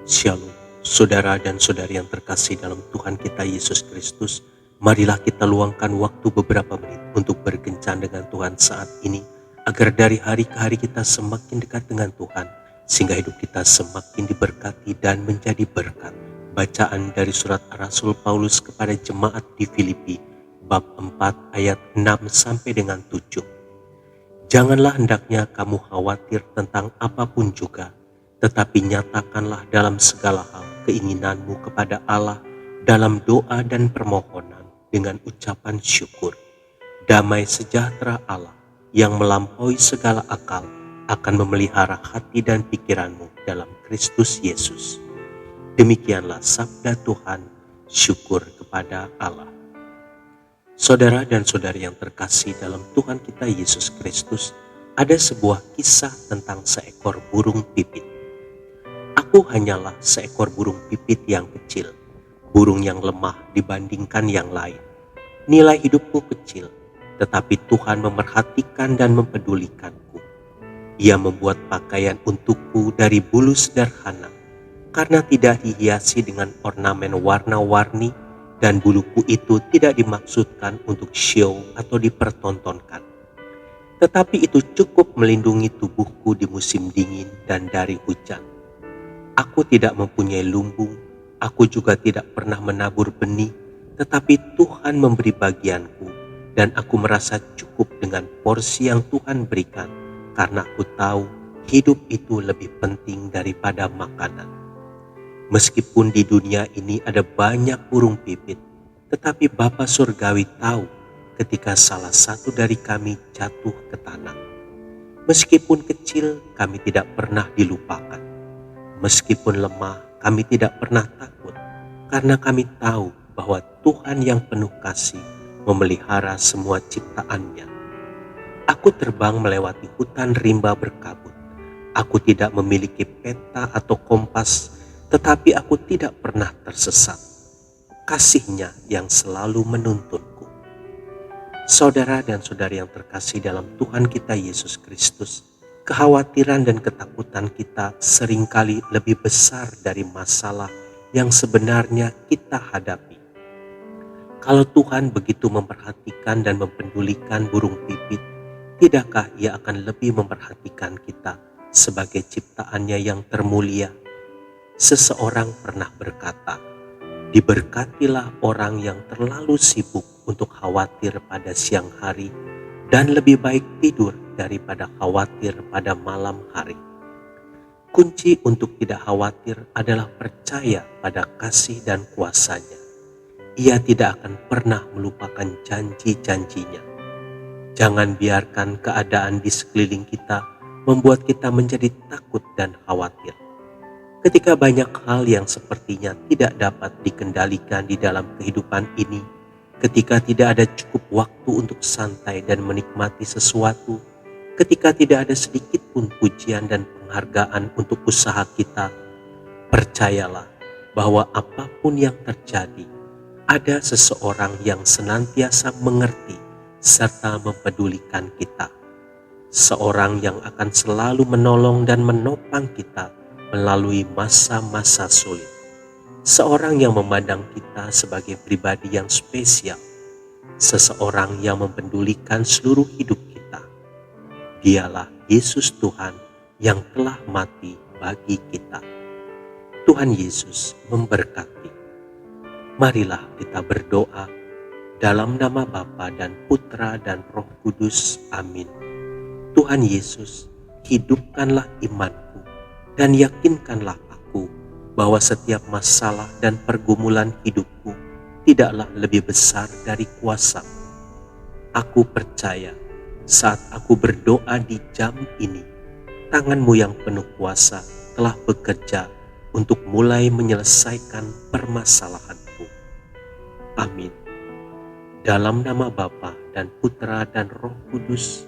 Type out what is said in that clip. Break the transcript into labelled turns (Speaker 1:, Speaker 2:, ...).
Speaker 1: Shalom, saudara dan saudari yang terkasih dalam Tuhan kita Yesus Kristus. Marilah kita luangkan waktu beberapa menit untuk berkencan dengan Tuhan saat ini, agar dari hari ke hari kita semakin dekat dengan Tuhan, sehingga hidup kita semakin diberkati dan menjadi berkat. Bacaan dari surat Rasul Paulus kepada jemaat di Filipi, bab 4 ayat 6 sampai dengan 7. Janganlah hendaknya kamu khawatir tentang apapun juga, tetapi nyatakanlah dalam segala hal keinginanmu kepada Allah dalam doa dan permohonan dengan ucapan syukur. Damai sejahtera Allah yang melampaui segala akal akan memelihara hati dan pikiranmu dalam Kristus Yesus. Demikianlah sabda Tuhan, syukur kepada Allah. Saudara dan saudari yang terkasih dalam Tuhan kita Yesus Kristus, ada sebuah kisah tentang seekor burung pipit. Aku hanyalah seekor burung pipit yang kecil, burung yang lemah dibandingkan yang lain. Nilai hidupku kecil, tetapi Tuhan memerhatikan dan mempedulikanku. Ia membuat pakaian untukku dari bulu sederhana, karena tidak dihiasi dengan ornamen warna-warni, dan buluku itu tidak dimaksudkan untuk show atau dipertontonkan. Tetapi itu cukup melindungi tubuhku di musim dingin dan dari hujan. Aku tidak mempunyai lumbung, aku juga tidak pernah menabur benih, tetapi Tuhan memberi bagianku, dan aku merasa cukup dengan porsi yang Tuhan berikan, karena aku tahu hidup itu lebih penting daripada makanan. Meskipun di dunia ini ada banyak burung pipit, tetapi Bapa Surgawi tahu ketika salah satu dari kami jatuh ke tanah. Meskipun kecil, kami tidak pernah dilupakan. Meskipun lemah, kami tidak pernah takut, karena kami tahu bahwa Tuhan yang penuh kasih memelihara semua ciptaannya. Aku terbang melewati hutan rimba berkabut. Aku tidak memiliki peta atau kompas, tetapi aku tidak pernah tersesat. Kasih-Nya yang selalu menuntunku. Saudara dan saudari yang terkasih dalam Tuhan kita Yesus Kristus, kekhawatiran dan ketakutan kita seringkali lebih besar dari masalah yang sebenarnya kita hadapi. Kalau Tuhan begitu memperhatikan dan mempedulikan burung pipit, tidakkah Ia akan lebih memperhatikan kita sebagai ciptaannya yang termulia? Seseorang pernah berkata, diberkatilah orang yang terlalu sibuk untuk khawatir pada siang hari dan lebih baik tidur daripada khawatir pada malam hari. Kunci untuk tidak khawatir adalah percaya pada kasih dan kuasa-Nya. Ia tidak akan pernah melupakan janji-janjinya. Jangan biarkan keadaan di sekeliling kita membuat kita menjadi takut dan khawatir. Ketika banyak hal yang sepertinya tidak dapat dikendalikan di dalam kehidupan ini, ketika tidak ada cukup waktu untuk santai dan menikmati sesuatu, ketika tidak ada sedikit pun pujian dan penghargaan untuk usaha kita, percayalah bahwa apapun yang terjadi, ada seseorang yang senantiasa mengerti serta mempedulikan kita. Seorang yang akan selalu menolong dan menopang kita melalui masa-masa sulit. Seorang yang memandang kita sebagai pribadi yang spesial. Seseorang yang mempedulikan seluruh hidup kita. Dialah Yesus Tuhan yang telah mati bagi kita. Tuhan Yesus memberkati. Marilah kita berdoa dalam nama Bapa dan Putra dan Roh Kudus. Amin. Tuhan Yesus, hidupkanlah imanku dan yakinkanlah aku bahwa setiap masalah dan pergumulan hidupku tidaklah lebih besar dari kuasa-Mu. Aku percaya saat aku berdoa di jam ini, tangan-Mu yang penuh kuasa telah bekerja untuk mulai menyelesaikan permasalahanku. Amin. Dalam nama Bapa dan Putra dan Roh Kudus.